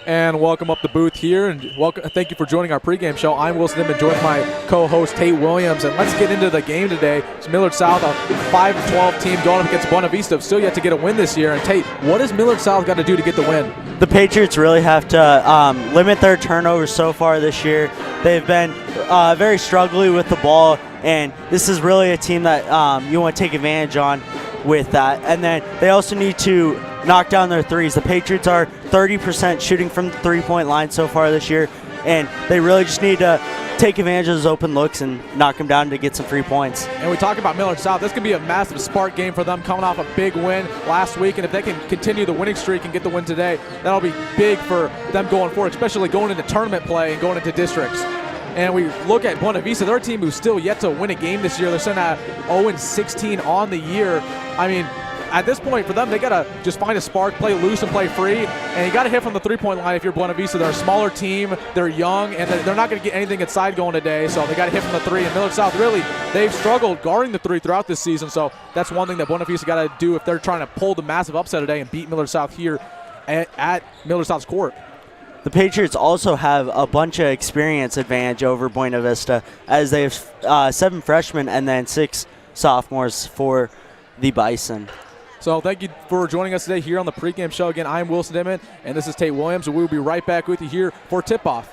And welcome up the booth here, and thank you for joining our pregame show. I'm Wilson Dittman, joined by my co-host Tate Williams, and let's get into the game today. It's Millard South, a 5-12 team going up against Buena Vista, still yet to get a win this year. And Tate, what has Millard South got to do to get the win? The Patriots really have to limit their turnovers so far this year. They've been very struggling with the ball, and this is really a team that you want to take advantage on with that. And then they also need to knock down their threes. The Patriots are 30% shooting from the three-point line so far this year, and they really just need to take advantage of those open looks and knock them down to get some free points. And we talk about Millard South. This could be a massive spark game for them, coming off a big win last week, and if they can continue the winning streak and get the win today, that'll be big for them going forward, especially going into tournament play and going into districts. And we look at Buena Vista, they're a team who's still yet to win a game this year. They're sitting at 0-16 on the year. I mean, at this point for them, they got to just find a spark, play loose and play free. And you got to hit from the three-point line if you're Buena Vista. They're a smaller team, they're young, and they're not going to get anything inside going today. So they got to hit from the three. And Millard South, really, they've struggled guarding the three throughout this season. So that's one thing that Buena Vista got to do if they're trying to pull the massive upset today and beat Millard South here at Millard South's court. The Patriots also have a bunch of experience advantage over Buena Vista, as they have 7 freshmen and then 6 sophomores for the Bison. So thank you for joining us today here on the pregame show. Again, I'm Wilson Dittman, and this is Tate Williams, and we'll be right back with you here for tip-off.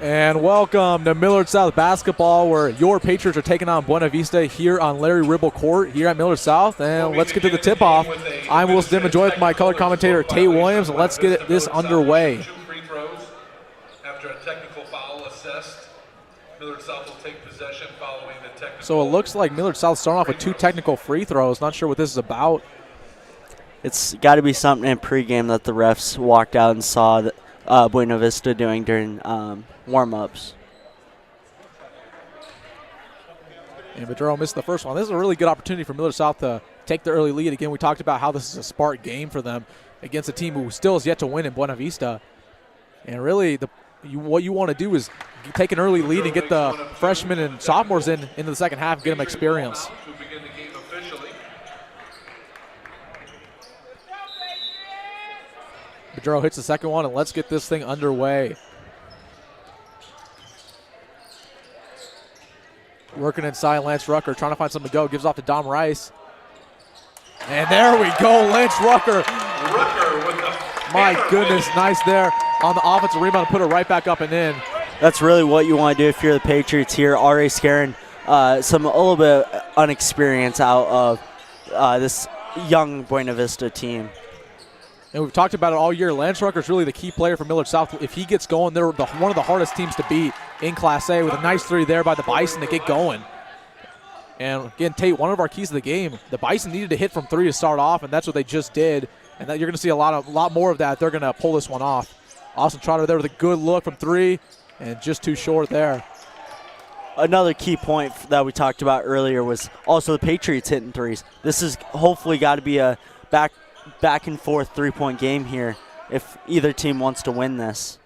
And welcome to Millard South basketball, where your Patriots are taking on Buena Vista here on Larry Ribble Court here at Millard South. And let's get to the tip-off. I'm Wilson Dittman, joined with my color commentator Tate Williams, and let's get this underway. Free throws after a technical foul assessed. Millard South will take possession following the technical. So it looks like Millard South starting off with 2 technical free throws. Not sure what this is about. It's got to be something in pregame that the refs walked out and saw that Buena Vista doing during warm-ups. And Bedro missed the first one. This is a really good opportunity for Millard South to take the early lead. Again, we talked about how this is a spark game for them against a team who still has yet to win in Buena Vista. And really, what you want to do is take an early lead and get the freshmen and sophomores into the second half and get them experience. Bedro hits the second one, and let's get this thing underway. Working inside, Lance Rucker trying to find something to go. Gives off to Dom Rice. And there we go, Lance Rucker. My goodness, nice there on the offensive rebound to put it right back up and in. That's really what you want to do if you're the Patriots here. Already scaring a little bit of unexperience out of this young Buena Vista team. And we've talked about it all year. Lance Rucker is really the key player for Millard South. If he gets going, they're one of the hardest teams to beat in Class A, with a nice 3 there by the Bison to get going. And again, Tate, one of our keys to the game, the Bison needed to hit from 3 to start off, and that's what they just did. And that you're going to see a lot more of that. They're going to pull this one off. Austin Trotter there with a good look from 3, and just too short there. Another key point that we talked about earlier was also the Patriots hitting threes. This has hopefully got to be a back and forth 3-point game here if either team wants to win this.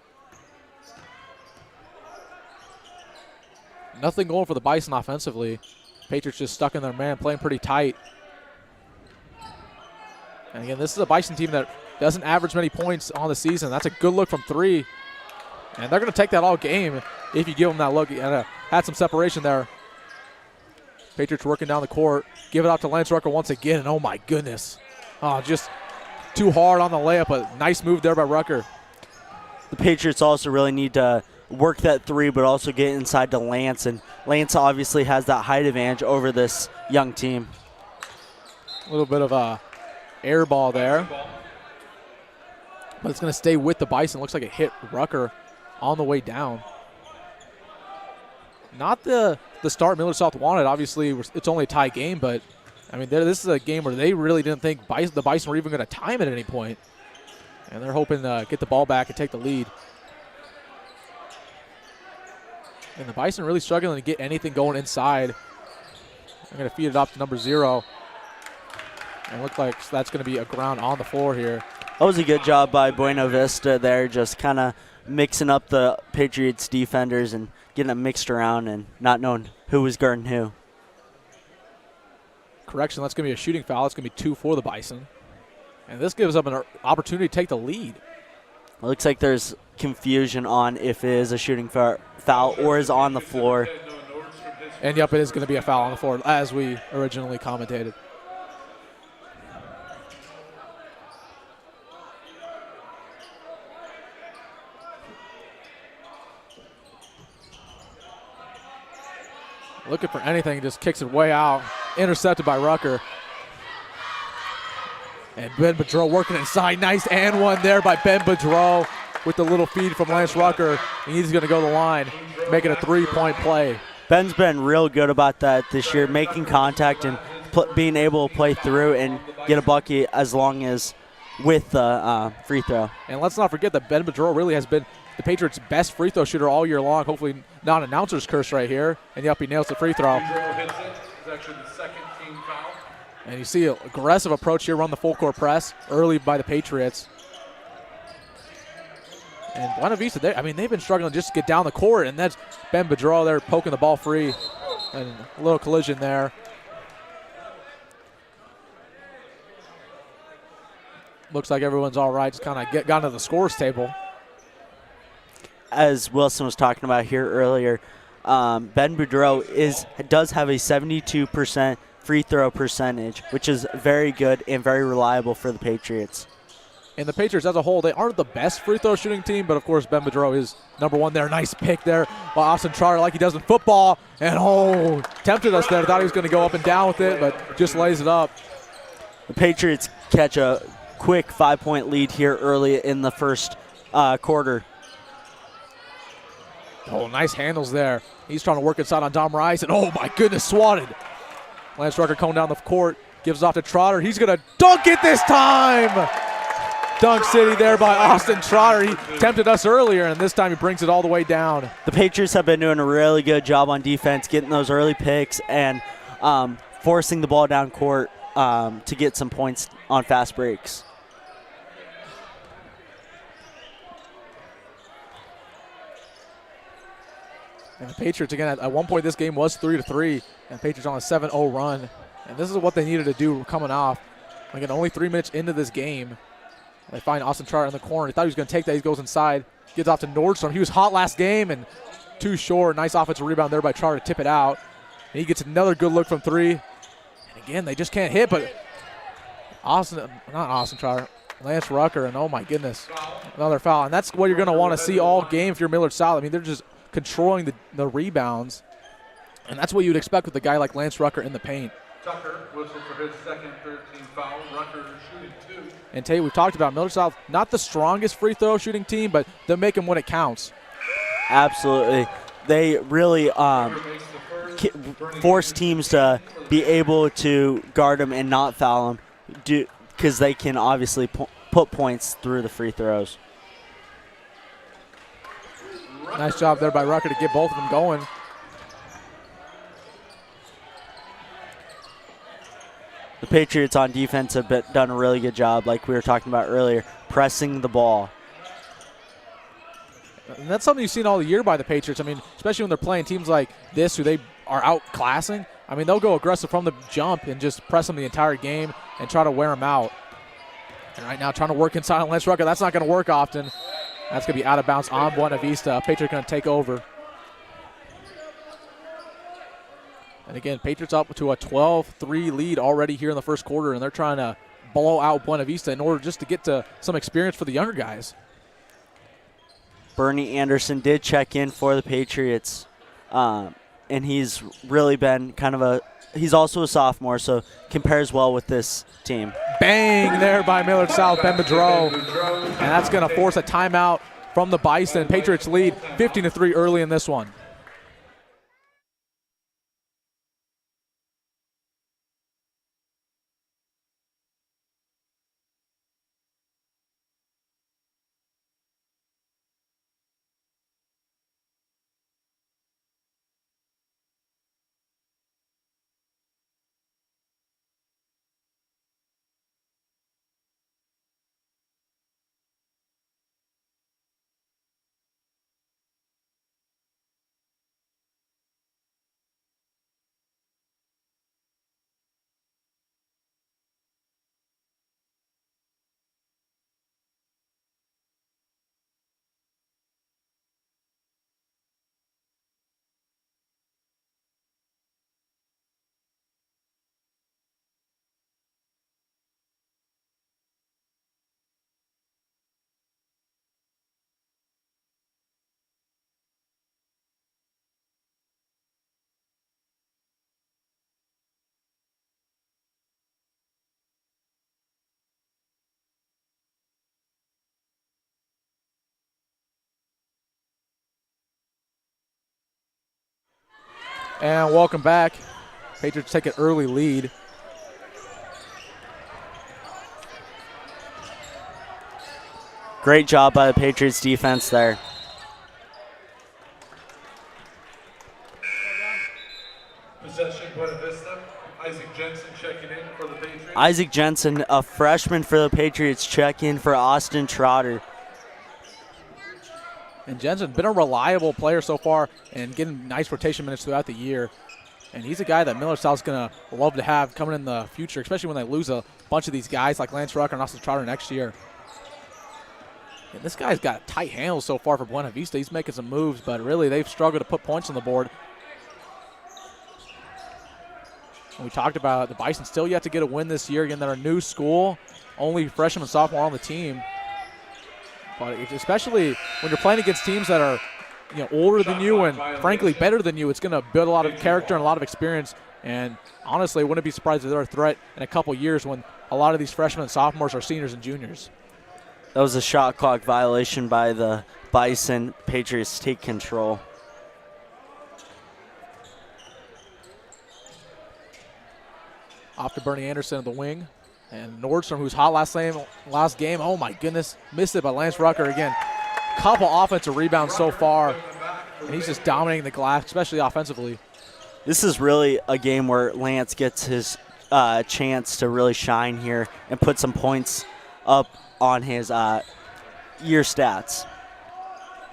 Nothing going for the Bison offensively. Patriots just stuck in their man, playing pretty tight. And again, this is a Bison team that doesn't average many points on the season. That's a good look from 3. And they're going to take that all game if you give them that look. Had some separation there. Patriots working down the court. Give it out to Lance Rucker once again, and oh my goodness. Oh, just too hard on the layup, but nice move there by Rucker. The Patriots also really need to work that 3, but also get inside to Lance, and Lance obviously has that height advantage over this young team. A little bit of a air ball there, but it's going to stay with the Bison. Looks like it hit Rucker on the way down. Not the start Millard South wanted. Obviously, it's only a tie game, but I mean, this is a game where they really didn't think the Bison were even going to time it at any point. And they're hoping to get the ball back and take the lead. And the Bison really struggling to get anything going inside. I'm going to feed it off to number 0. And it looks like that's going to be a ground on the floor here. That was a good job by Buena Vista there, just kind of mixing up the Patriots defenders and getting them mixed around and not knowing who was guarding who. Correction, that's going to be a shooting foul. It's going to be 2 for the Bison. And this gives them an opportunity to take the lead. It looks like there's confusion on if it is a shooting foul or is on the floor. And yep, it is going to be a foul on the floor, as we originally commentated. Looking for anything, just kicks it way out. Intercepted by Rucker. And Ben Bedro working inside. Nice and one there by Ben Bedro with the little feed from Lance Rucker. And he's going to go to the line, make it a 3-point play. Ben's been real good about that this year, making contact and being able to play through and get a bucket as long as with the free throw. And let's not forget that Ben Bedro really has been the Patriots' best free throw shooter all year long. Hopefully not an announcer's curse right here. And yep, he nails the free throw. Hits it. It's actually the second team foul. And you see an aggressive approach here, run the full court press early by the Patriots. And Buena Vista, they've been struggling just to get down the court, and that's Ben Bedro there poking the ball free. And a little collision there. Looks like everyone's all right, just kind of gone to the scores table. As Wilson was talking about here earlier, Ben Bedro does have a 72% free throw percentage, which is very good and very reliable for the Patriots. And the Patriots as a whole, they aren't the best free throw shooting team, but of course Ben Bedreau is number one there. Nice pick there by Austin Trotter like he does in football. And tempted us there. Thought he was going to go up and down with it, but just lays it up. The Patriots catch a quick 5-point lead here early in the first quarter. Nice handles there. He's trying to work inside on Dom Rice, and oh my goodness, swatted. Lance Rucker coming down the court, gives off to Trotter. He's going to dunk it this time. Dunk City there by Austin Trotter. He tempted us earlier, and this time he brings it all the way down. The Patriots have been doing a really good job on defense, getting those early picks and forcing the ball down court to get some points on fast breaks. And the Patriots, again, at one point this game was 3-3, and Patriots on a 7-0 run. And this is what they needed to do coming off. Again, only 3 minutes into this game. They find Austin Trotter in the corner. He thought he was going to take that. He goes inside, gets off to Nordstrom. He was hot last game and too short. Nice offensive rebound there by Trotter to tip it out. And he gets another good look from three. And again, they just can't hit, but Lance Rucker, and oh my goodness, another foul. And that's what you're going to want to see all game if you're Millard South. I mean, they're just controlling the rebounds. And that's what you'd expect with a guy like Lance Rucker in the paint. Tucker whistled for his second 13 foul. Rucker shooting 2. And Tate, we've talked about Millard South, not the strongest free throw shooting team, but they'll make them when it counts. Absolutely. They really force teams to be able to guard them and not foul them because they can obviously put points through the free throws. Nice job there by Rucker to get both of them going. The Patriots on defense have done a really good job, like we were talking about earlier, pressing the ball. And that's something you've seen all year by the Patriots. I mean, especially when they're playing teams like this who they are outclassing. I mean, they'll go aggressive from the jump and just press them the entire game and try to wear them out. And right now trying to work inside on Lance Rucker. That's not going to work often. That's going to be out of bounds on Buena Vista. Patriots going to take over. And again, Patriots up to a 12-3 lead already here in the first quarter, and they're trying to blow out Buena Vista in order just to get to some experience for the younger guys. Bernie Anderson did check in for the Patriots, and he's really been he's also a sophomore, so compares well with this team. Bang there by Millard South, Ben Bedreau. And that's going to force a timeout from the Bison. Patriots lead 15-3 early in this one. And welcome back. Patriots take an early lead. Great job by the Patriots defense there. Possession, Buena Vista. Isaac Jensen checking in for the Patriots. Isaac Jensen, a freshman for the Patriots, check in for Austin Trotter. And Jensen's been a reliable player so far and getting nice rotation minutes throughout the year. And he's a guy that Millard South's going to love to have coming in the future, especially when they lose a bunch of these guys like Lance Rucker and Austin Trotter next year. And this guy's got tight handles so far for Buena Vista. He's making some moves, but really they've struggled to put points on the board. And we talked about the Bison still yet to get a win this year. Again, they're a new school. only freshman and sophomore on the team. But especially when you're playing against teams that are older than you and frankly better than you, it's going to build a lot of character and a lot of experience. And honestly, I wouldn't be surprised if they're a threat in a couple years when a lot of these freshmen and sophomores are seniors and juniors. That was a shot clock violation by the Bison. Patriots take control. Off to Bernie Anderson at the wing. And Nordstrom, who's hot last game, oh my goodness, missed it by Lance Rucker again. Couple offensive rebounds so far, and he's just dominating the glass, especially offensively. This is really a game where Lance gets his chance to really shine here and put some points up on his year stats.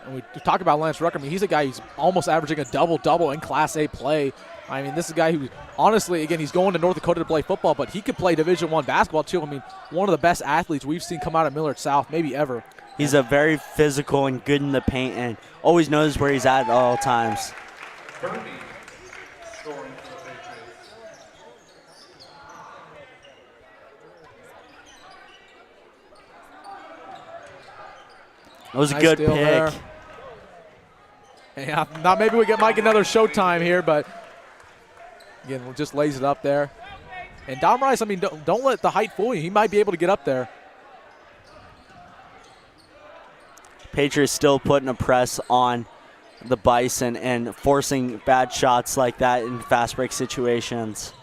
And we talk about Lance Rucker. I mean, he's a guy who's almost averaging a double-double in Class A play. I mean, this is a guy who, honestly, again, he's going to North Dakota to play football, but he could play Division I basketball, too. I mean, one of the best athletes we've seen come out of Millard South, maybe ever. He's a very physical and good in the paint and always knows where he's at all times. Bernie scoring for the Patriots. That was a Nice good steal pick. there. Yeah, not maybe we might get another showtime here, but again, just lays it up there. And Dom Rice, I mean, don't let the height fool you. He might be able to get up there. Patriots still putting a press on the Bison and forcing bad shots like that in fast break situations.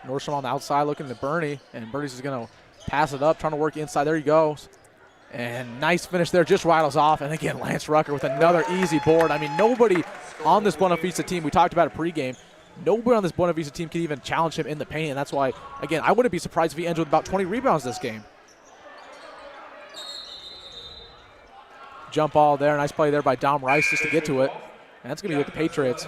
Nordstrom on the outside looking to Bernie, and Bernie's just going to pass it up, trying to work inside. There he goes. And nice finish there, just rattles off. And again, Lance Rucker with another easy board. I mean, nobody on this Buena Vista team, we talked about it pregame, nobody on this Buena Vista team can even challenge him in the paint. And that's why, again, I wouldn't be surprised if he ends with about 20 rebounds this game. Jump ball there, nice play there by Dom Rice just to get to it. And that's going to be with the Patriots.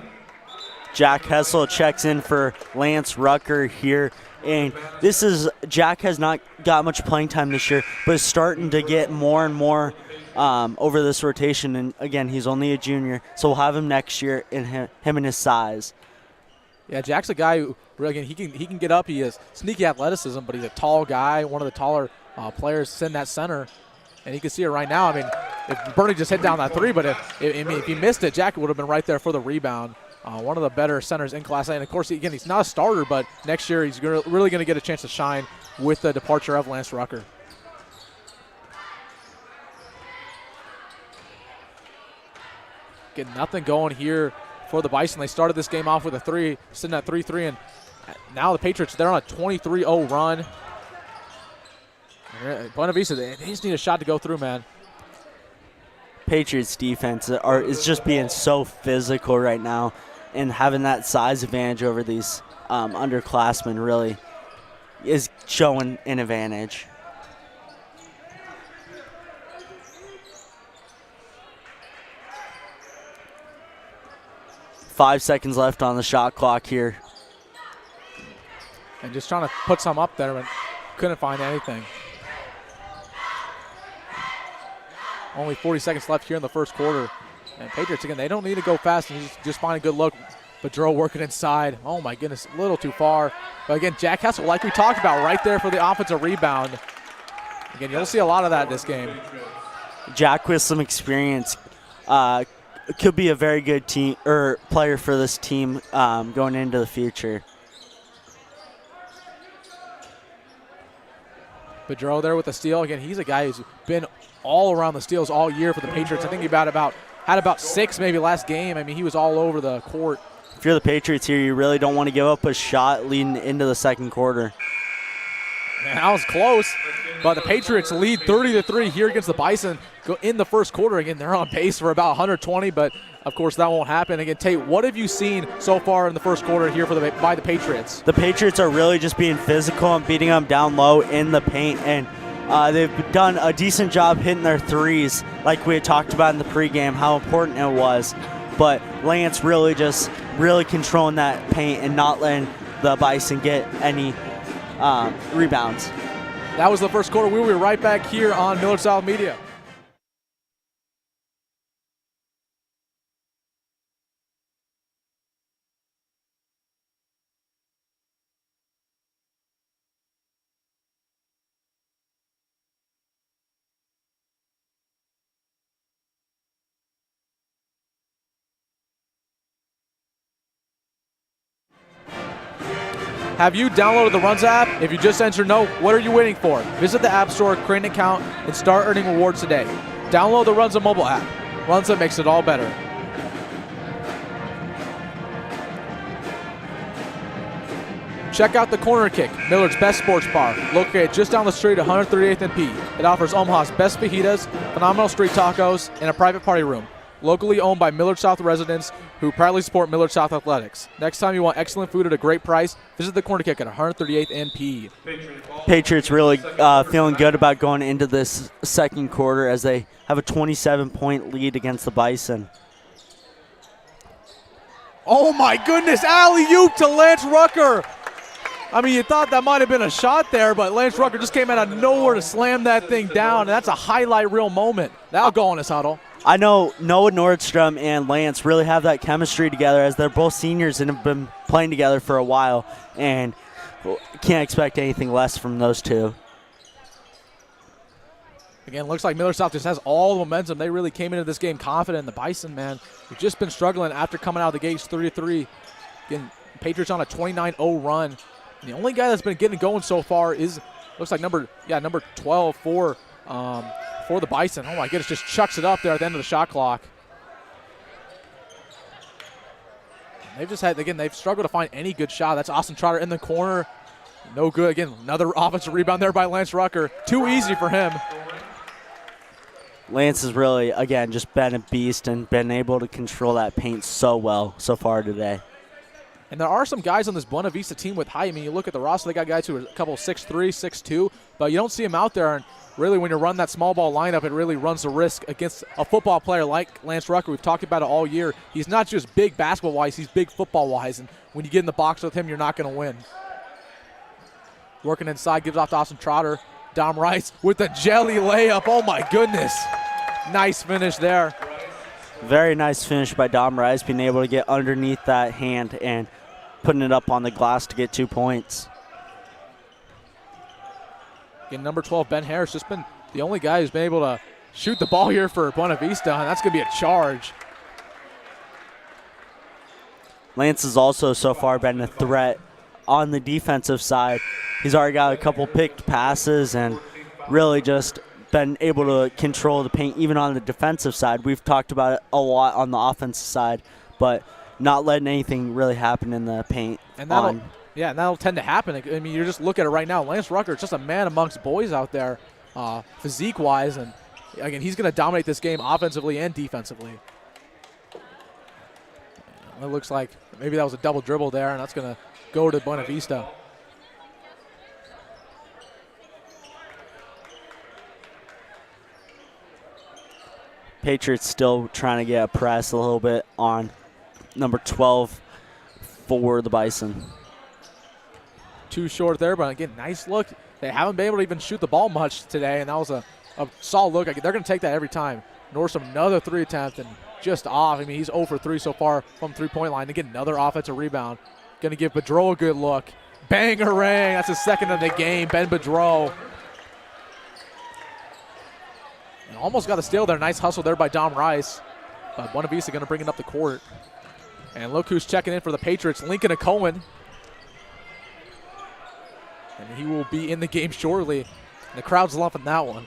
Jack Hessel checks in for Lance Rucker here. And this is, Jack has not got much playing time this year, but is starting to get more and more over this rotation. And again, he's only a junior, so we'll have him next year in him and his size. Yeah, Jack's a guy who, again, he can get up. He has sneaky athleticism, but he's a tall guy, one of the taller players in that center. And you can see it right now. I mean, if Bernie just hit down that three, but if he missed it, Jack would have been right there for the rebound. One of the better centers in Class A. And, of course, again, he's not a starter, but next year he's really going to get a chance to shine with the departure of Lance Rucker. Get nothing going here for the Bison. They started this game off with a three, sitting at 3-3, and now the Patriots, they're on a 23-0 run. Buena Vista, they just need a shot to go through, man. Patriots defense is just being so physical right now, and having that size advantage over these underclassmen really is showing an advantage. Five seconds left on the shot clock here. And just trying to put some up there, but couldn't find anything. Only 40 seconds left here in the first quarter. And Patriots, again, they don't need to go fast and just find a good look. Bedreau working inside. Oh, my goodness, a little too far. But, again, Jack Hessel, like we talked about, right there for the offensive rebound. Again, you'll see a lot of that this game. Jack with some experience could be a very good team or player for this team going into the future. Bedreau there with the steal. Again, he's a guy who's been all around the steals all year for the Patriots. I think he had about 6 maybe last game. I mean, he was all over the court. If you're the Patriots here, you really don't want to give up a shot leading into the second quarter. Man, that was close, but the Patriots lead 30-3 here against the Bison in the first quarter. Again, they're on pace for about 120, but of course that won't happen. Again, Tate, what have you seen so far in the first quarter here by the Patriots? The Patriots are really just being physical and beating them down low in the paint, and they've done a decent job hitting their threes, like we had talked about in the pregame, how important it was. But Lance really controlling that paint and not letting the Bison get any rebounds. That was the first quarter. We will be right back here on Millard South Media. Have you downloaded the Runs app? If you just entered no, what are you waiting for? Visit the App Store, create an account, and start earning rewards today. Download the Runza mobile app. Runza makes it all better. Check out the Corner Kick, Millard's best sports bar, located just down the street at 138th and P. It offers Omaha's best fajitas, phenomenal street tacos, and a private party room. Locally owned by Millard South residents who proudly support Millard South Athletics. Next time you want excellent food at a great price, visit the Corner Kick at 138th and P. Patriots really feeling good about going into this second quarter as they have a 27-point lead against the Bison. Oh my goodness, alley-oop to Lance Rucker. I mean, you thought that might have been a shot there, but Lance Rucker just came out of nowhere to slam that thing down, and that's a highlight reel moment. That'll go on his huddle. I know Noah Nordstrom and Lance really have that chemistry together as they're both seniors and have been playing together for a while, and can't expect anything less from those two. Again, looks like Millard South just has all the momentum. They really came into this game confident. The Bison, man, have just been struggling after coming out of the gates 3-3. Again, Patriots on a 29-0 run. And the only guy that's been getting going so far is, looks like number 12 for the Bison. Oh my goodness, just chucks it up there at the end of the shot clock. They've just had, again, they've struggled to find any good shot. That's Austin Trotter in the corner. No good. Again, another offensive rebound there by Lance Rucker. Too easy for him. Lance has really, again, just been a beast and been able to control that paint so well so far today. And there are some guys on this Buena Vista team with height. I mean, you look at the roster, they got guys who are a couple 6'3", 6'2", but you don't see them out there. And really, when you run that small ball lineup, it really runs the risk against a football player like Lance Rucker. We've talked about it all year. He's not just big basketball-wise, he's big football-wise. And when you get in the box with him, you're not going to win. Working inside, gives off to Austin Trotter. Dom Rice with the jelly layup. Oh, my goodness. Nice finish there. Very nice finish by Dom Rice, being able to get underneath that hand and putting it up on the glass to get 2 points. Again, number 12, Ben Harris, just been the only guy who's been able to shoot the ball here for Buena Vista, and that's going to be a charge. Lance has also so far been a threat on the defensive side. He's already got a couple picked passes and really just been able to control the paint even on the defensive side. We've talked about it a lot on the offensive side, but not letting anything really happen in the paint. And that'll tend to happen. I mean, you just look at it right now. Lance Rucker is just a man amongst boys out there, physique-wise, and again, he's going to dominate this game offensively and defensively. It looks like maybe that was a double dribble there, and that's going to go to Buena Vista. Patriots still trying to get a press a little bit on number 12 for the Bison. Too short there, but again, nice look. They haven't been able to even shoot the ball much today, and that was a solid look. They're going to take that every time. Nordstrom, another 3 attempt, and just off. I mean, he's 0 for 3 so far from three-point line. They get another offensive rebound. Going to give Bedreau a good look. Bang-a-rang. That's his second of the game. Ben Bedreau. And almost got a steal there. Nice hustle there by Dom Rice. But Buena Vista going to bring it up the court. And look who's checking in for the Patriots, Lincoln Cohen. And he will be in the game shortly. And the crowd's loving that one.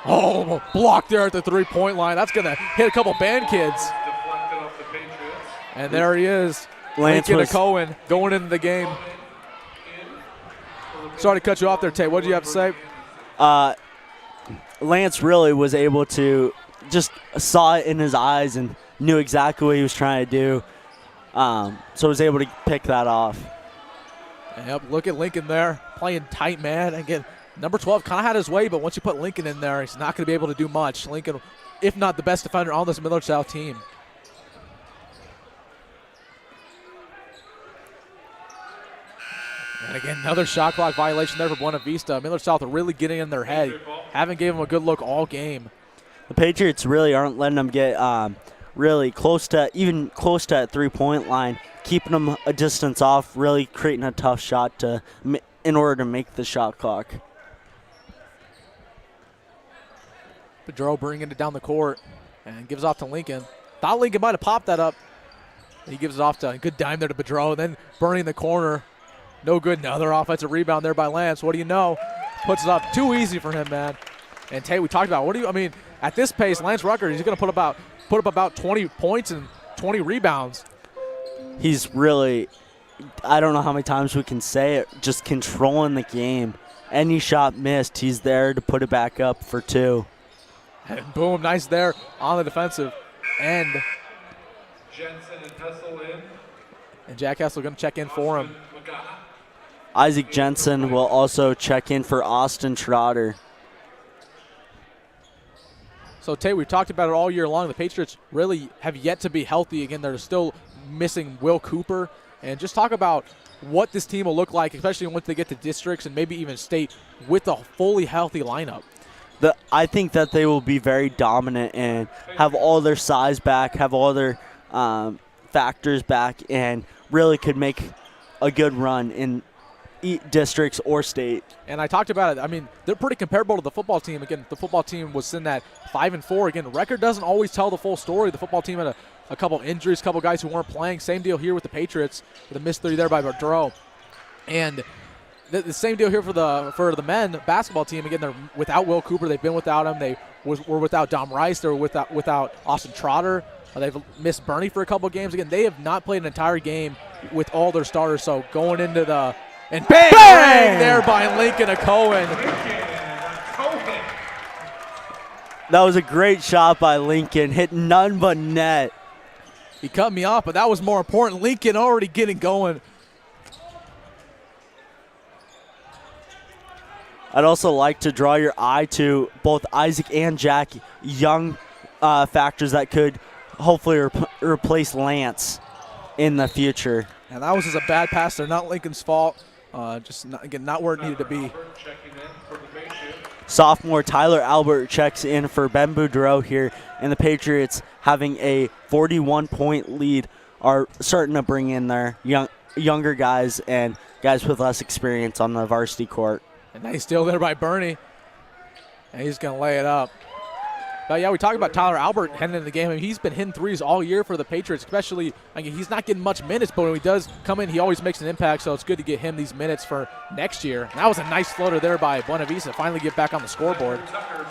Oh, blocked there at the three-point line. That's going to hit a couple band kids. And there he is. Lincoln Cohen going into the game. Sorry to cut you off there, Tate. What did you have to say? Lance really was able to just saw it in his eyes and knew exactly what he was trying to do. So was able to pick that off. Yep, look at Lincoln there, playing tight man. Again, number 12 kind of had his way, but once you put Lincoln in there, he's not going to be able to do much. Lincoln, if not the best defender on this Millard South team. And again, another shot clock violation there for Buena Vista. Millard South are really getting in their head. Haven't gave them a good look all game. The Patriots really aren't letting them get really close to that three-point line, keeping them a distance off, really creating a tough shot in order to make the shot clock. Bedreau bringing it down the court and gives off to Lincoln. Thought Lincoln might have popped that up. He gives it off to a good dime there to Bedreau, then burning the corner. No good. Another offensive rebound there by Lance. What do you know? Puts it up. Too easy for him, man. And Tate, we talked about, at this pace, Lance Rucker, he's going to put up about 20 points and 20 rebounds. He's really, I don't know how many times we can say it, just controlling the game. Any shot missed, he's there to put it back up for 2. And boom, nice there on the defensive end. Jensen and Hessel in. And Jack Hessel going to check in for him. Isaac Jensen will also check in for Austin Trotter. So, Tate, we've talked about it all year long. The Patriots really have yet to be healthy. Again, they're still missing Will Cooper. And just talk about what this team will look like, especially once they get to districts and maybe even state with a fully healthy lineup. I think that they will be very dominant and have all their size back, have all their factors back, and really could make a good run in districts or state. And I talked about it. They're pretty comparable to the football team. Again, the football team was sitting at 5-4. Again, the record doesn't always tell the full story. The football team had a couple injuries, a couple guys who weren't playing. Same deal here with the Patriots with a missed 3 there by Bordeaux. And the same deal here for the men basketball team. Again, they're without Will Cooper. They've been without him. They were without Dom Rice. They were without Austin Trotter. They've missed Bernie for a couple of games. Again, they have not played an entire game with all their starters. So going into the – and bang! There by Lincoln Cohen. That was a great shot by Lincoln. Hit none but net. He cut me off, but that was more important. Lincoln already getting going. I'd also like to draw your eye to both Isaac and Jack, young factors that could hopefully replace Lance in the future. And that was just a bad pass there, not Lincoln's fault. Just not where it needed to be. Sophomore Tyler Albert checks in for Ben Boudreau here, and the Patriots, having a 41-point lead, are starting to bring in their younger guys and guys with less experience on the varsity court. A nice steal there by Bernie. And he's going to lay it up. But, yeah, we talked about Tyler Albert heading into the game. He's been hitting threes all year for the Patriots, especially he's not getting much minutes, but when he does come in, he always makes an impact, so it's good to get him these minutes for next year. And that was a nice floater there by Buena Vista, finally get back on the scoreboard.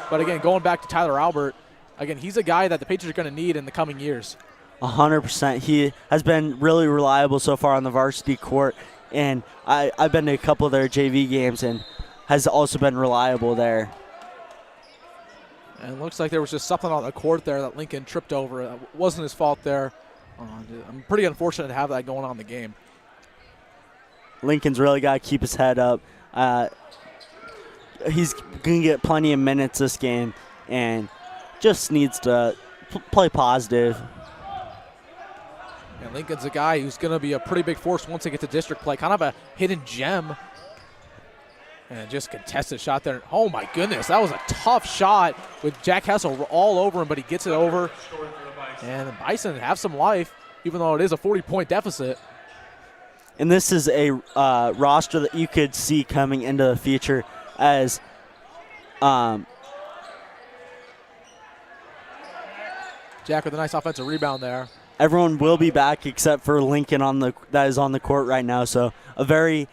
But, again, going back to Tyler Albert, again, he's a guy that the Patriots are going to need in the coming years. 100%. He has been really reliable so far on the varsity court, and I've been to a couple of their JV games and has also been reliable there. And it looks like there was just something on the court there that Lincoln tripped over. It wasn't his fault there. I'm pretty unfortunate to have that going on in the game. Lincoln's really got to keep his head up. He's going to get plenty of minutes this game and just needs to play positive. And Lincoln's a guy who's going to be a pretty big force once they get to district play. Kind of a hidden gem. And just contested shot there. Oh, my goodness. That was a tough shot with Jack Hessel all over him, but he gets it over. And the Bison have some life, even though it is a 40-point deficit. And this is a roster that you could see coming into the future as Jack with a nice offensive rebound there. Everyone will be back except for Lincoln that is on the court right now. So a very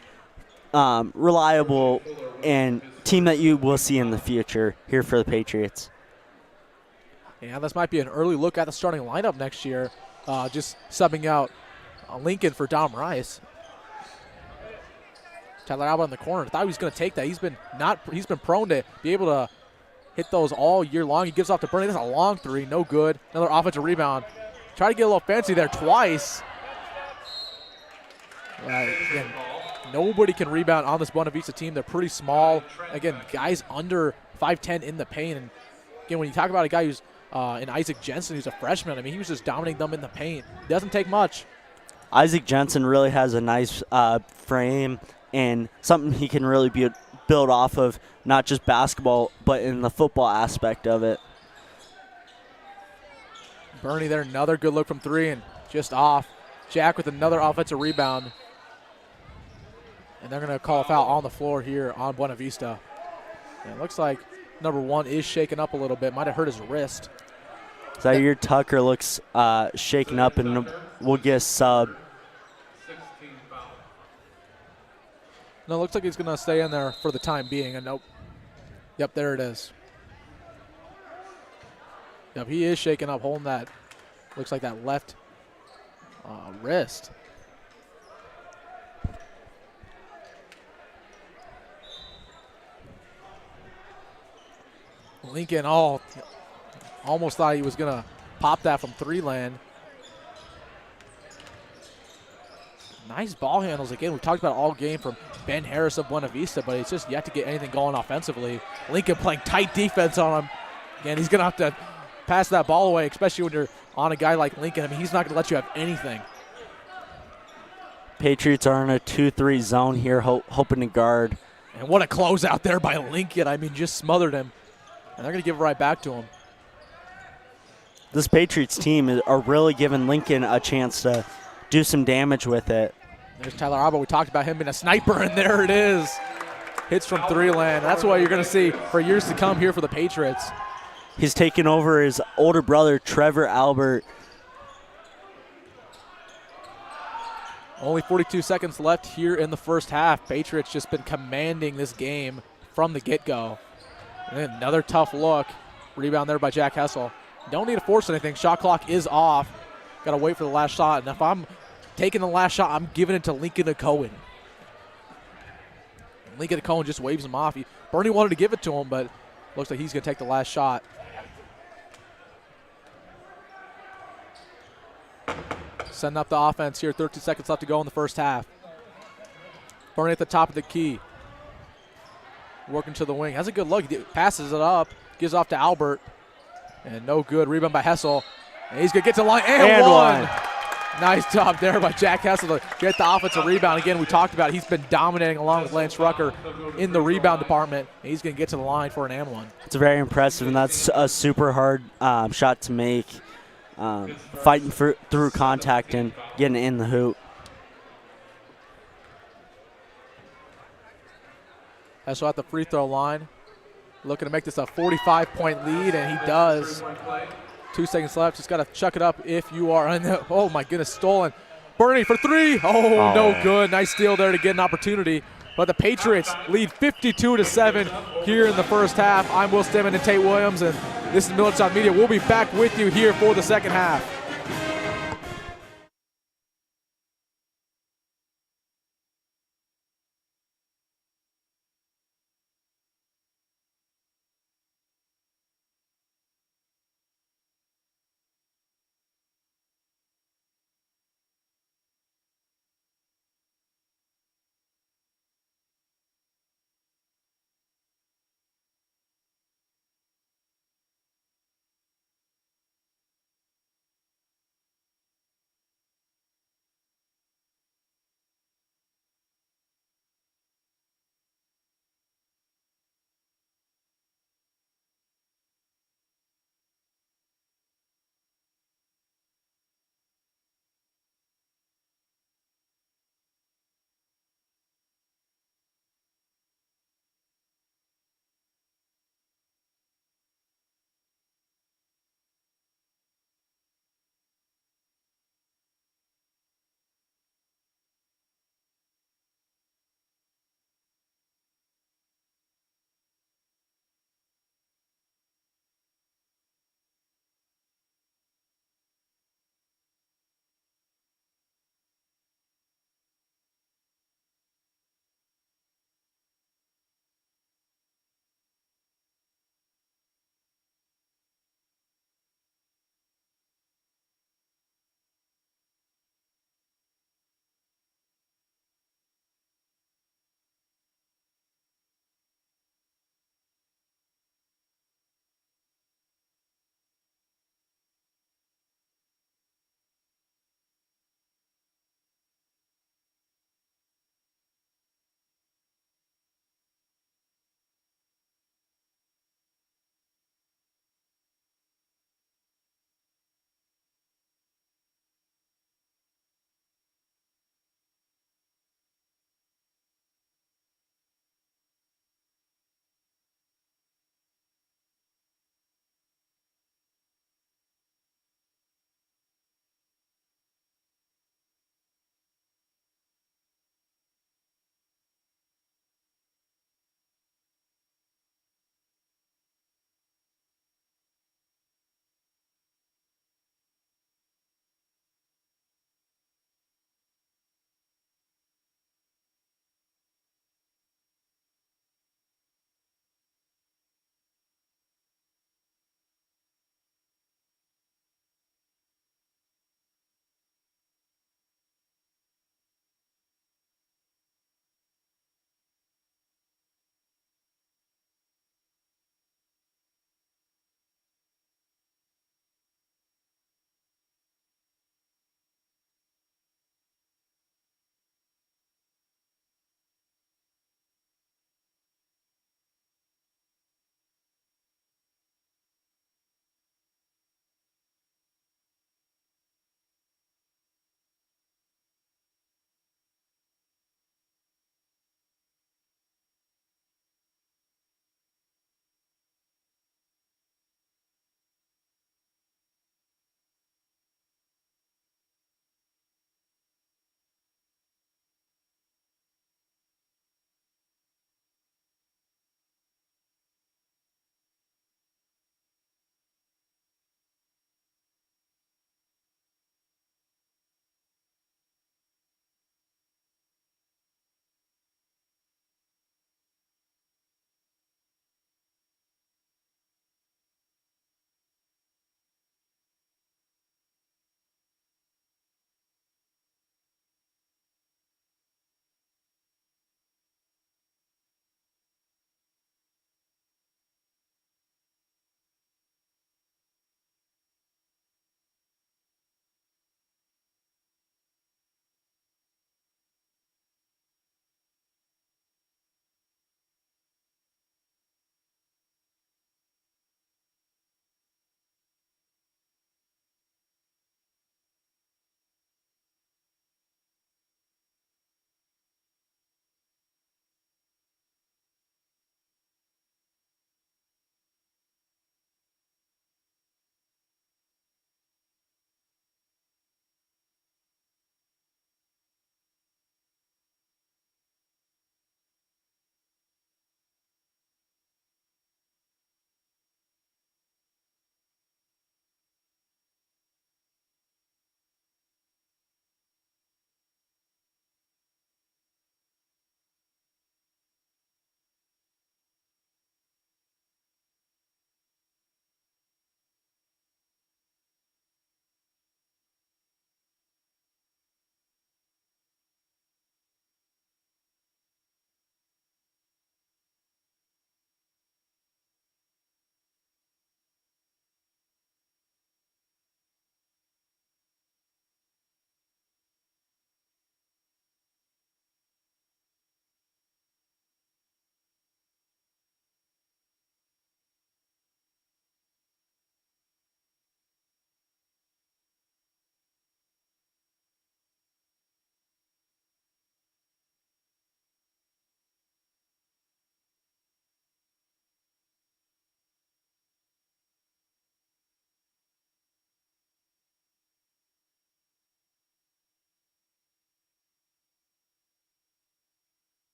reliable and team that you will see in the future here for the Patriots. Yeah, this might be an early look at the starting lineup next year. Just subbing out Lincoln for Dom Rice. Tyler Alba in the corner. Thought he was going to take that. He's been prone to be able to hit those all year long. He gives off to Bernie. That's a long three. No good. Another offensive rebound. Try to get a little fancy there twice. Again, nobody can rebound on this Buena Vista team. They're pretty small. Again, guys under 5'10" in the paint. And again, when you talk about a guy who's in Isaac Jensen, who's a freshman, he was just dominating them in the paint. Doesn't take much. Isaac Jensen really has a nice frame and something he can really build off of, not just basketball, but in the football aspect of it. Bernie there, another good look from three and just off. Jack with another offensive rebound. And they're going to call a foul on the floor here on Buena Vista. And it looks like number one is shaken up a little bit. Might have hurt his wrist. Zaire Tucker looks shaken up and will get a sub. No, it looks like he's going to stay in there for the time being. And nope. Yep, there it is. Yep, he is shaking up, holding that. Looks like that left wrist. Lincoln almost thought he was going to pop that from three land. Nice ball handles again. We talked about all game from Ben Harris of Buena Vista, but he's just yet to get anything going offensively. Lincoln playing tight defense on him. Again, he's going to have to pass that ball away, especially when you're on a guy like Lincoln. I mean, he's not going to let you have anything. Patriots are in a 2-3 zone here, hoping to guard. And what a closeout there by Lincoln. I mean, just smothered him. And they're going to give it right back to him. This Patriots team are really giving Lincoln a chance to do some damage with it. There's Tyler Arbo. We talked about him being a sniper, and there it is. Hits from three land. That's what you're going to see for years to come here for the Patriots. He's taken over his older brother, Trevor Albert. Only 42 seconds left here in the first half. Patriots just been commanding this game from the get-go. And then another tough look. Rebound there by Jack Hessel. Don't need to force anything. Shot clock is off. Got to wait for the last shot. And if I'm taking the last shot, I'm giving it to Lincoln Cohen. Lincoln Cohen just waves him off. Bernie wanted to give it to him, but looks like he's going to take the last shot. Setting up the offense here. 13 seconds left to go in the first half. Bernie at the top of the key. Working to the wing. Has a good look. He passes it up. Gives off to Albert. And no good. Rebound by Hessel. And he's going to get to the line. And one. Nice job there by Jack Hessel to get the offensive rebound. Again, we talked about it. He's been dominating along with Lance Rucker in the rebound department. And he's going to get to the line for an and one. It's very impressive, and that's a super hard shot to make. Fighting through contact and getting in the hoop. Hessel at the free throw line. Looking to make this a 45-point lead, and he does. 2 seconds left. Just got to chuck it up if you are on the, oh my goodness, stolen. Bernie for three. Oh, no good. Nice steal there to get an opportunity. But the Patriots lead 52-7 here in the first half. I'm Will Dittman and Tate Williams, and this is Millard South Media. We'll be back with you here for the second half.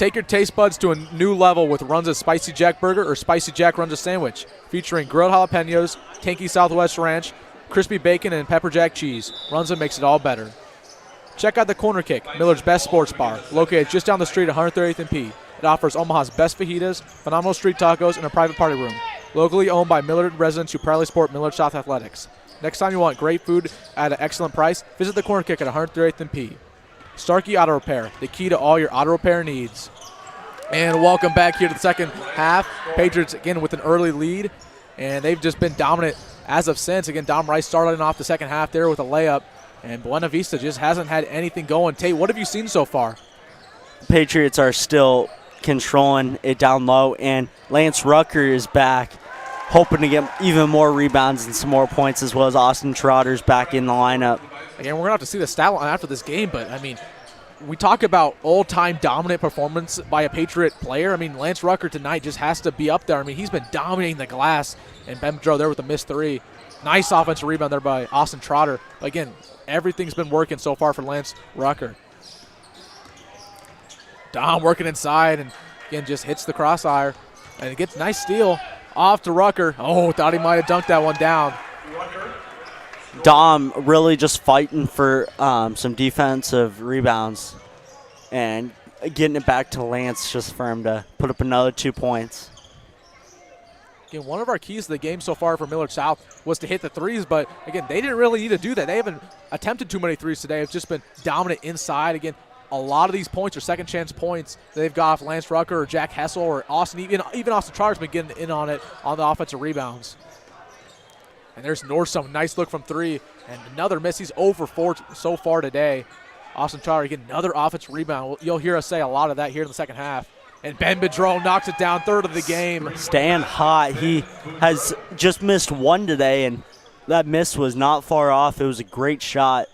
Take your taste buds to a new level with Runza's Spicy Jack Burger or Spicy Jack Runza Sandwich, featuring grilled jalapenos, tanky Southwest Ranch, crispy bacon, and pepper jack cheese. Runza makes it all better. Check out the Corner Kick, Millard's best sports bar, located just down the street at 138th and P. It offers Omaha's best fajitas, phenomenal street tacos, and a private party room. Locally owned by Millard residents who proudly support Millard South Athletics. Next time you want great food at an excellent price, visit the Corner Kick at 138th and P. Starkey Auto Repair, the key to all your auto repair needs. And welcome back here to the second half. Patriots again with an early lead, and they've just been dominant as of since. Again, Dom Rice starting off the second half there with a layup, and Buena Vista just hasn't had anything going. Tate, what have you seen so far? Patriots are still controlling it down low, and Lance Rucker is back, hoping to get even more rebounds and some more points, as well as Austin Trotter's back in the lineup. Again, we're going to have to see the stat line after this game, but, I mean, we talk about all-time dominant performance by a Patriot player. I mean, Lance Rucker tonight just has to be up there. I mean, he's been dominating the glass, and Ben Bedreau there with a missed three. Nice offensive rebound there by Austin Trotter. Again, everything's been working so far for Lance Rucker. Dom working inside, and again, just hits the crosshair. And it gets a nice steal off to Rucker. Oh, thought he might have dunked that one down. Dom really just fighting for some defensive rebounds and getting it back to Lance just for him to put up another 2 points. Again, one of our keys to the game so far for Millard South was to hit the threes, but again, they didn't really need to do that. They haven't attempted too many threes today. It's just been dominant inside. Again, a lot of these points are second chance points that they've got off Lance Rucker or Jack Hessel or Austin. Even Austin Trotter's been getting in on it on the offensive rebounds. And there's Nordstrom, nice look from three, and another miss. He's over 4 so far today. Austin Trotter again, another offensive rebound. You'll hear us say a lot of that here in the second half. And Ben Bedreau knocks it down, third of the game. Staying hot. He has just missed one today, and that miss was not far off. It was a great shot.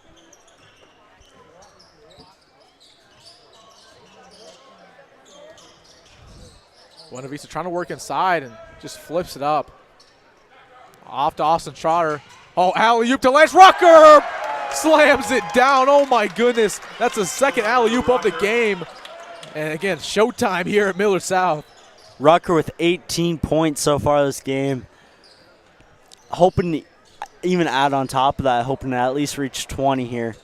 Buena Vista trying to work inside and just flips it up. Off to Austin Trotter. Oh, alley-oop to Lance Rucker! Slams it down. Oh, my goodness. That's the second alley-oop of the game. And, again, showtime here at Millard South. Rucker with 18 points so far this game. Hoping to even add on top of that, hoping to at least reach 20 here.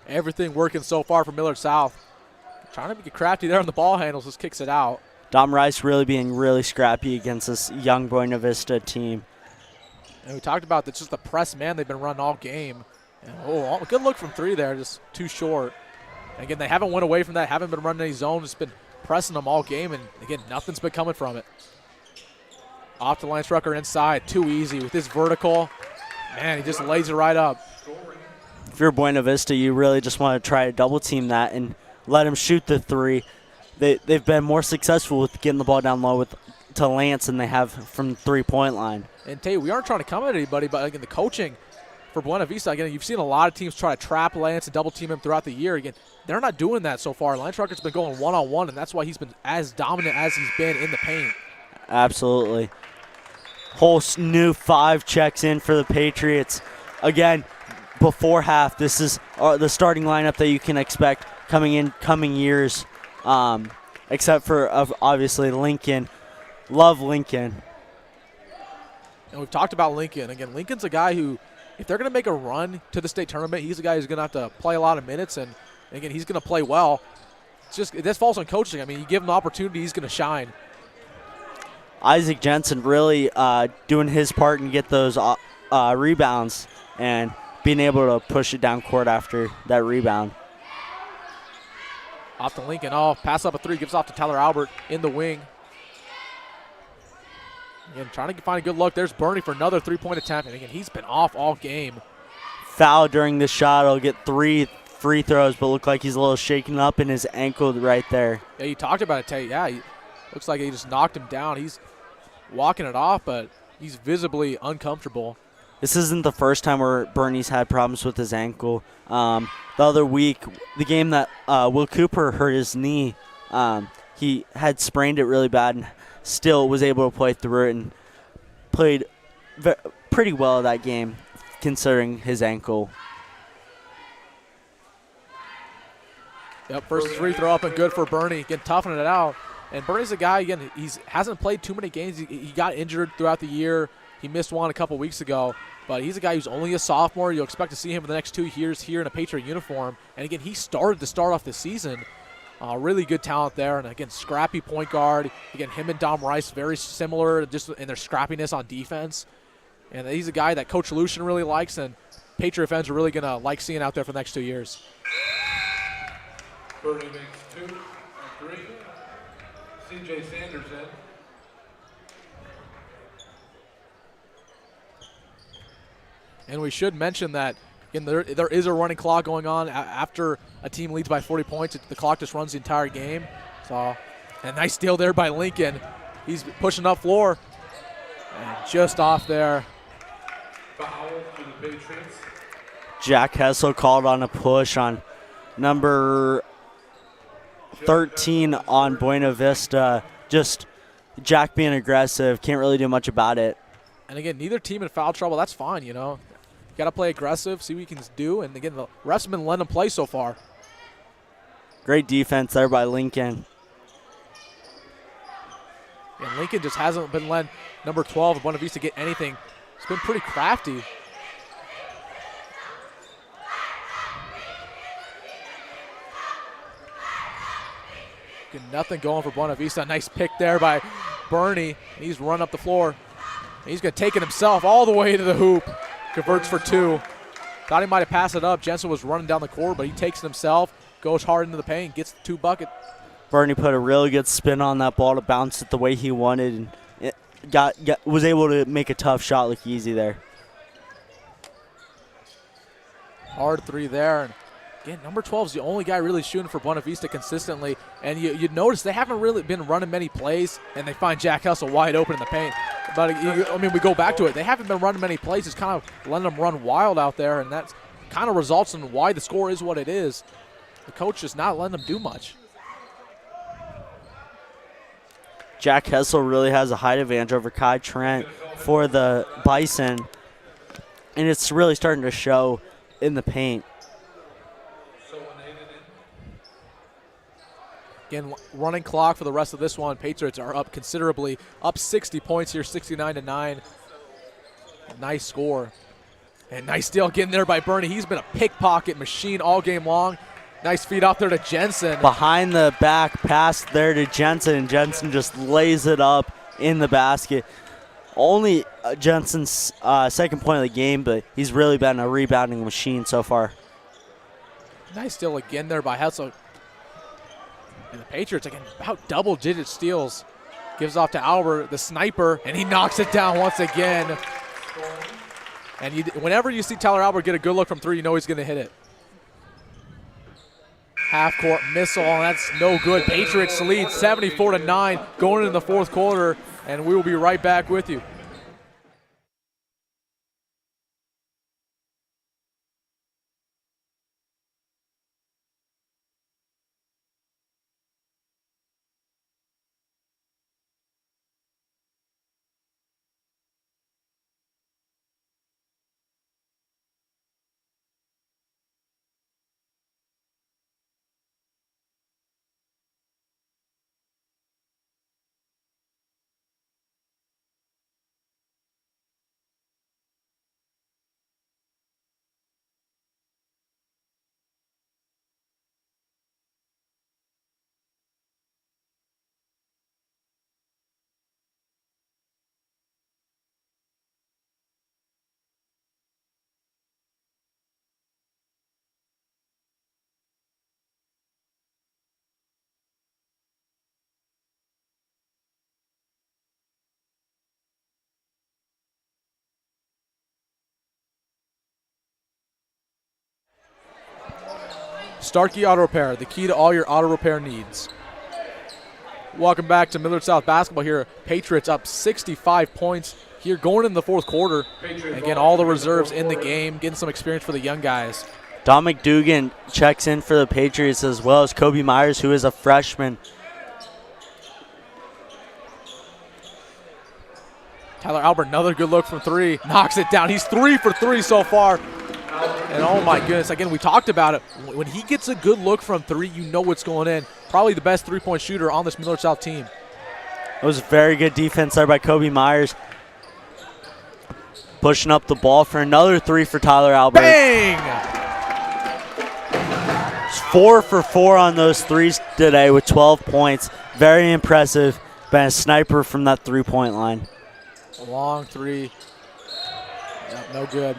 Everything working so far for Millard South. Trying to be crafty there on the ball handles, just kicks it out. Dom Rice really being really scrappy against this young Buena Vista team. And we talked about that's just the press man they've been running all game. And, oh, good look from three there, just too short. And again, they haven't went away from that, haven't been running any zone, just been pressing them all game, and again, nothing's been coming from it. Off to Lance Rucker inside, too easy with his vertical. Man, he just lays it right up. If you're Buena Vista, you really just want to try to double team that and let him shoot the three. They've been more successful with getting the ball down low to Lance than they have from the three-point line. And Tate, we aren't trying to come at anybody, but again, the coaching for Buena Vista, again, you've seen a lot of teams try to trap Lance and double team him throughout the year. Again, they're not doing that so far. Lance Rucker's been going one-on-one, and that's why he's been as dominant as he's been in the paint. Absolutely. Whole new 5 checks in for the Patriots. Again, before half, this is the starting lineup that you can expect coming years, except for obviously Lincoln. Love Lincoln. And we've talked about Lincoln. Again, Lincoln's a guy who, if they're going to make a run to the state tournament, he's a guy who's going to have to play a lot of minutes, and again, he's going to play well. It's just this falls on coaching. I mean, you give him the opportunity, he's going to shine. Isaac Jensen really doing his part and get those rebounds and being able to push it down court after that rebound. Off to Lincoln. Oh, pass up a three. Gives off to Tyler Albert in the wing. Again, trying to find a good look. There's Bernie for another three-point attempt. And again, he's been off all game. Foul during the shot. He'll get 3 free throws, but look like he's a little shaken up in his ankle right there. Yeah, you talked about it, Tate. Yeah, looks like he just knocked him down. He's walking it off, but he's visibly uncomfortable. This isn't the first time where Bernie's had problems with his ankle. The other week, the game that Will Cooper hurt his knee, he had sprained it really bad and still was able to play through it and played pretty well that game considering his ankle. Yep, first free throw up and good for Bernie. Again, toughing it out. And Bernie's a guy, again, he hasn't played too many games. He got injured throughout the year. He missed one a couple weeks ago. But he's a guy who's only a sophomore. You'll expect to see him for the next 2 years here in a Patriot uniform. And, again, he started to start off this season. Really good talent there. And, again, scrappy point guard. Again, him and Dom Rice, very similar just in their scrappiness on defense. And he's a guy that Coach Lucian really likes, and Patriot fans are really going to like seeing out there for the next 2 years. Bernie makes 2 and 3. C.J. Sanders in. And we should mention that again, there is a running clock going on after a team leads by 40 points. The clock just runs the entire game. So, a nice steal there by Lincoln. He's pushing up floor. And just off there. Foul for the Patriots. Jack Hessel called on a push on number 13 on Buena Vista. Just Jack being aggressive. Can't really do much about it. And again, neither team in foul trouble. That's fine, you know. You got to play aggressive, see what you can do. And again, the refs have been letting them play so far. Great defense there by Lincoln. And Lincoln just hasn't been letting number 12 of Buena Vista get anything. It's been pretty crafty. Good, nothing going for Buena Vista. Nice pick there by Bernie. He's run up the floor. He's going to take it himself all the way to the hoop. Converts for 2. Thought he might have passed it up. Jensen was running down the court, but he takes it himself, goes hard into the paint, gets the 2 bucket. Bernie put a really good spin on that ball to bounce it the way he wanted, and it was able to make a tough shot look easy there. Hard 3 there. And again, number 12 is the only guy really shooting for Buena Vista consistently. And you notice they haven't really been running many plays, and they find Jack Hessel wide open in the paint. But, I mean, we go back to it. They haven't been running many plays. It's kind of letting them run wild out there, and that kind of results in why the score is what it is. The coach is not letting them do much. Jack Hessel really has a height advantage over Kai Trent for the Bison, and it's really starting to show in the paint. Again, running clock for the rest of this one. Patriots are up considerably, up 60 points here, 69-9. Nice score. And nice steal getting there by Bernie. He's been a pickpocket machine all game long. Nice feed out there to Jensen. Behind the back pass there to Jensen, and Jensen just lays it up in the basket. Only Jensen's second point of the game, but he's really been a rebounding machine so far. Nice steal again there by Hessel. And the Patriots, again, about double-digit steals. Gives off to Albert, the sniper, and he knocks it down once again. And whenever you see Tyler Albert get a good look from 3, you know he's going to hit it. Half-court missile, and that's no good. Patriots lead 74-9 going into the fourth quarter, and we will be right back with you. Starkey Auto Repair, the key to all your auto repair needs. Welcome back to Millard South basketball here. Patriots up 65 points here going into the fourth quarter. And again, all the reserves in the game, getting some experience for the young guys. Don McDougan checks in for the Patriots, as well as Kobe Myers, who is a freshman. Tyler Albert, another good look from 3. Knocks it down. He's 3 for 3 so far. And oh my goodness, again, we talked about it. When he gets a good look from three, you know what's going in. Probably the best three-point shooter on this Millard South team. It was very good defense there by Kobe Myers. Pushing up the ball for another three for Tyler Albert. Bang! 4 for 4 on those threes today with 12 points. Very impressive. Been a sniper from that three-point line. A long three. Yep, no good.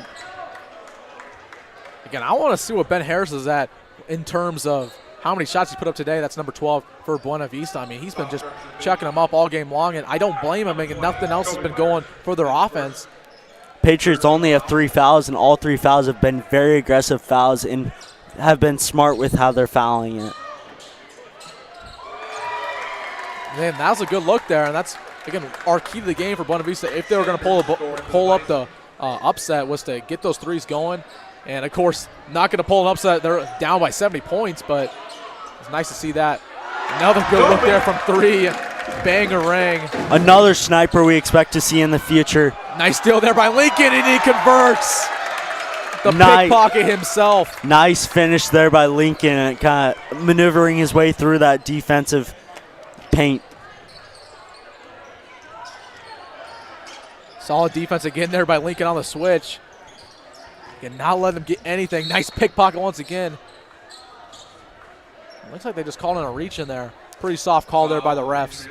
Again, I want to see what Ben Harris is at in terms of how many shots he put up today. That's number 12 for Buena Vista. I mean, he's been just chucking them up all game long, and I don't blame him. And nothing else has been going for their offense. Patriots only have 3 fouls, and all 3 fouls have been very aggressive fouls and have been smart with how they're fouling it. Man, that was a good look there, and that's, again, our key to the game for Buena Vista. If they were going to pull up the upset, was to get those threes going. And, of course, not going to pull an upset. They're down by 70 points, but it's nice to see that. Another good look there from three. Bang-a-rang. Another sniper we expect to see in the future. Nice steal there by Lincoln, and he converts. The pickpocket himself. Nice finish there by Lincoln, and kind of maneuvering his way through that defensive paint. Solid defense again there by Lincoln on the switch. And not let them get anything. Nice pickpocket once again. Looks like they just called in a reach in there. Pretty soft call there by the refs.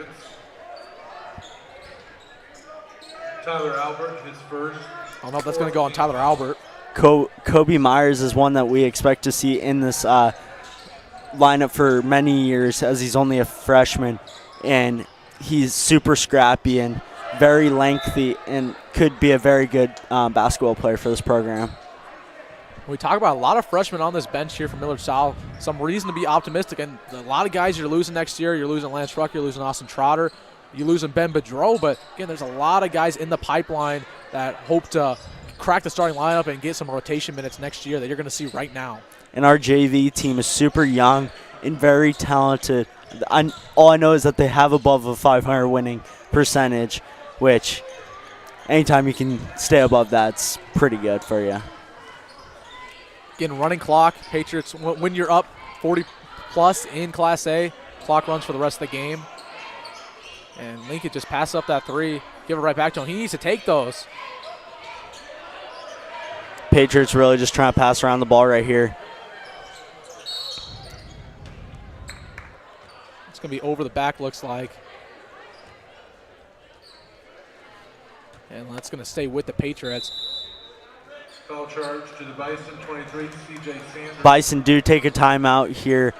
Tyler Albert, his first. I don't know if that's going to go on Tyler Albert. Kobe Myers is one that we expect to see in this lineup for many years, as he's only a freshman. And he's super scrappy and very lengthy and could be a very good basketball player for this program. We talk about a lot of freshmen on this bench here from Millard South. Some reason to be optimistic. And a lot of guys you're losing next year. You're losing Lance Rucker. You're losing Austin Trotter. You're losing Ben Bedreau. But, again, there's a lot of guys in the pipeline that hope to crack the starting lineup and get some rotation minutes next year that you're going to see right now. And our JV team is super young and very talented. All I know is that they have above a 500 winning percentage, which anytime you can stay above that's pretty good for you. Again, running clock. Patriots, when you're up 40-plus in Class A, clock runs for the rest of the game. And Lincoln just pass up that three, give it right back to him. He needs to take those. Patriots really just trying to pass around the ball right here. It's going to be over the back, looks like. And that's going to stay with the Patriots. Foul charge to the Bison, 23, C.J. Sanders. Bison do take a timeout here.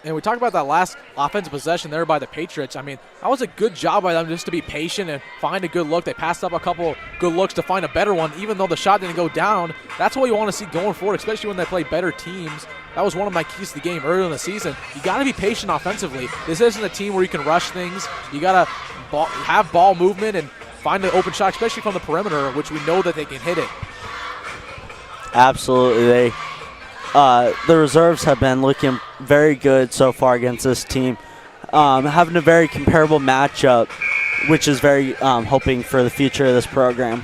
And we talked about that last offensive possession there by the Patriots. I mean, that was a good job by them just to be patient and find a good look. They passed up a couple good looks to find a better one, even though the shot didn't go down. That's what you want to see going forward, especially when they play better teams. That was one of my keys to the game earlier in the season. You got to be patient offensively. This isn't a team where you can rush things. You got to have ball movement and find an open shot, especially from the perimeter, which we know that they can hit it. Absolutely. The reserves have been looking very good so far against this team. Having a very comparable matchup, which is very hoping for the future of this program.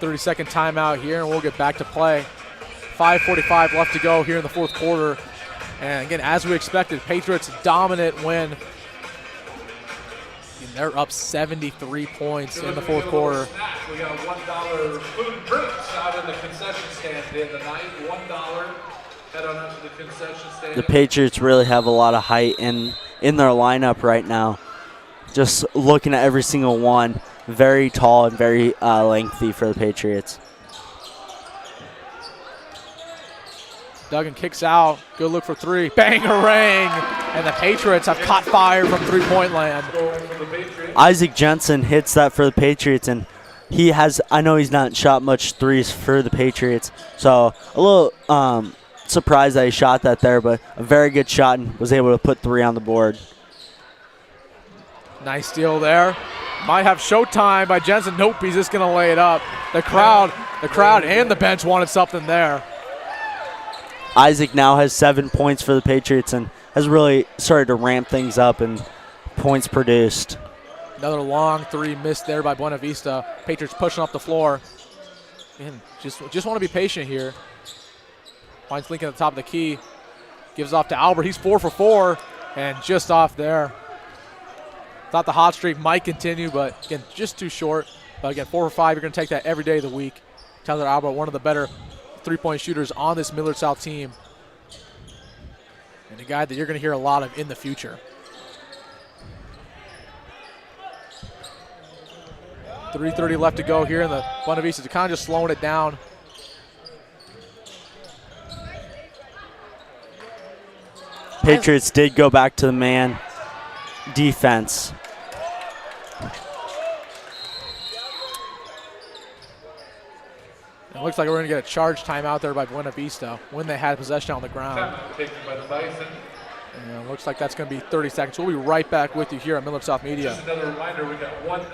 30-second timeout here, and we'll get back to play. 5:45 left to go here in the fourth quarter. And again, as we expected, Patriots dominant win. And they're up 73 points in the fourth quarter. We got a $1 food and drinks out in the concession stand today tonight. $1. Head on up to the concession stand. The Patriots really have a lot of height in their lineup right now. Just looking at every single one, very tall and very lengthy for the Patriots. Duggan kicks out. Good look for three. Bang-a-rang. And the Patriots have caught fire from three-point land. Isaac Jensen hits that for the Patriots, and he has, I know he's not shot much threes for the Patriots, so a little surprised that he shot that there, but a very good shot and was able to put three on the board. Nice steal there. Might have showtime by Jensen. Nope, he's just going to lay it up. The crowd and the bench wanted something there. Isaac now has 7 points for the Patriots and has really started to ramp things up and points produced. Another long three missed there by Buena Vista. Patriots pushing up the floor. And just want to be patient here. Finds Lincoln at the top of the key. Gives off to Albert. He's 4 for 4 and just off there. Thought the hot streak might continue, but again, just too short. But again, 4 for 5. You're going to take that every day of the week. Tyler Albert, one of the better three-point shooters on this Millard South team. And a guy that you're going to hear a lot of in the future. 3:30 left to go here in the Buena Vista. They're kind of just slowing it down. Patriots did go back to the man defense. It looks like we're going to get a charge timeout there by Buena Vista when they had possession on the ground. Timeout taken by the Bison. And it looks like that's going to be 30 seconds. We'll be right back with you here on Millard South Media. Just another reminder, we got $1.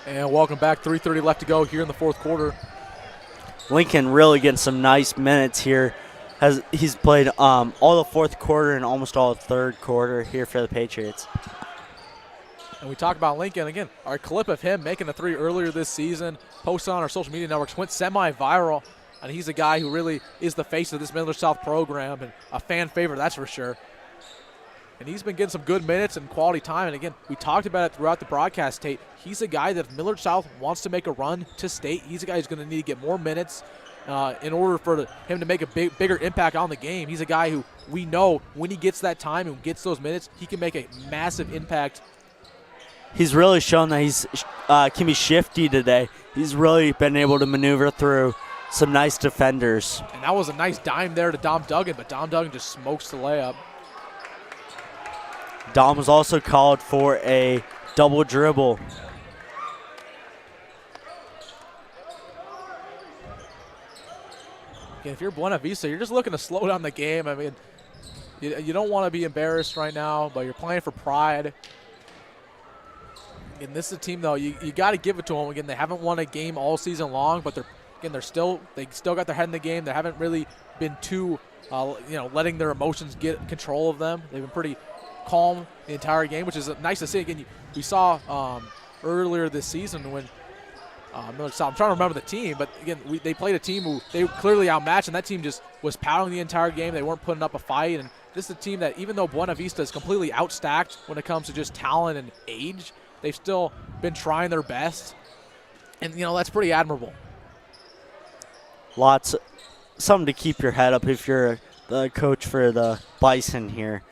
And welcome back. 3:30 left to go here in the fourth quarter. Lincoln really getting some nice minutes here. He's played all the fourth quarter and almost all the third quarter here for the Patriots. And we talk about Lincoln again. Our clip of him making a three earlier this season, posted on our social media networks, went semi-viral. And he's a guy who really is the face of this Millard South program and a fan favorite, that's for sure. And he's been getting some good minutes and quality time. And again, we talked about it throughout the broadcast, Tate. He's a guy that if Millard South wants to make a run to state, he's a guy who's going to need to get more minutes in order for him to make a bigger impact on the game. He's a guy who we know when he gets that time and gets those minutes, he can make a massive impact. He's really shown that he's can be shifty today. He's really been able to maneuver through some nice defenders. And that was a nice dime there to Dom Duggan, but Dom Duggan just smokes the layup. Dom was also called for a double dribble. Again, if you're Buena Vista, you're just looking to slow down the game. I mean, you don't want to be embarrassed right now, but you're playing for pride. And this is a team, though, you got to give it to them. Again, they haven't won a game all season long, but they still got their head in the game. They haven't really been too, letting their emotions get control of them. They've been pretty calm the entire game, which is nice to see. Again, we saw earlier this season when Millard South, I'm trying to remember the team, but again, they played a team who they clearly outmatched, and that team just was pounding the entire game. They weren't putting up a fight, and this is a team that even though Buena Vista is completely outstacked when it comes to just talent and age, they've still been trying their best, and that's pretty admirable. Something to keep your head up if you're the coach for the Bison here.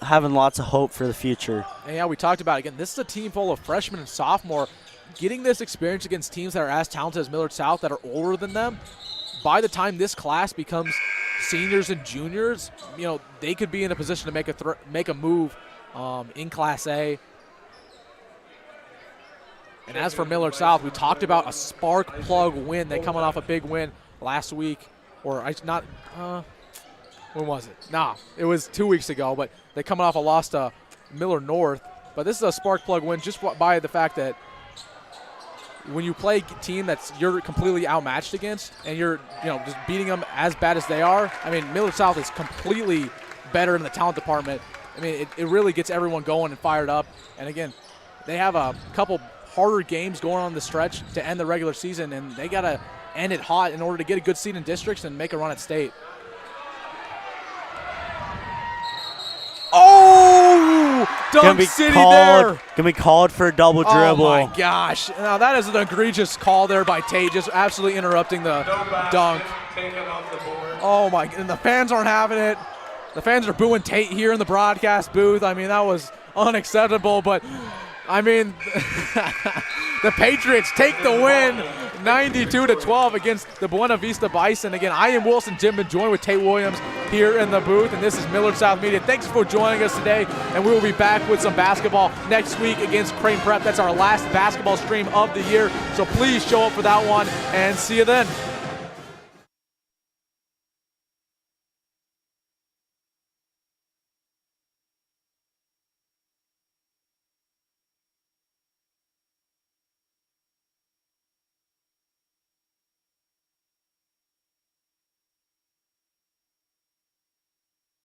Having lots of hope for the future. And yeah, we talked about it. Again, this is a team full of freshmen and sophomore. Getting this experience against teams that are as talented as Millard South that are older than them, by the time this class becomes seniors and juniors, they could be in a position to make a move in Class A. And as for Millard South, we talked about a spark plug win. They coming off a big win last week, when was it? It was 2 weeks ago, but they coming off a loss to Millard North. But this is a spark plug win just by the fact that when you play a team you're completely outmatched against and you're just beating them as bad as they are, I mean, Millard South is completely better in the talent department. I mean, it really gets everyone going and fired up. And again, they have a couple harder games going on the stretch to end the regular season, and they got to end it hot in order to get a good seed in districts and make a run at state. Oh, Dunk City there. Can be called for a double dribble. Oh, my gosh. Now, that is an egregious call there by Tate, just absolutely interrupting the dunk. Oh, my. And the fans aren't having it. The fans are booing Tate here in the broadcast booth. I mean, that was unacceptable. But, I mean, the Patriots take the win. 92-12 against the Buena Vista Bison. Again, I am Wilson Dittman, joined with Tate Williams here in the booth, and this is Millard South Media. Thanks for joining us today, and we will be back with some basketball next week against Crane Prep. That's our last basketball stream of the year, so please show up for that one, and see you then.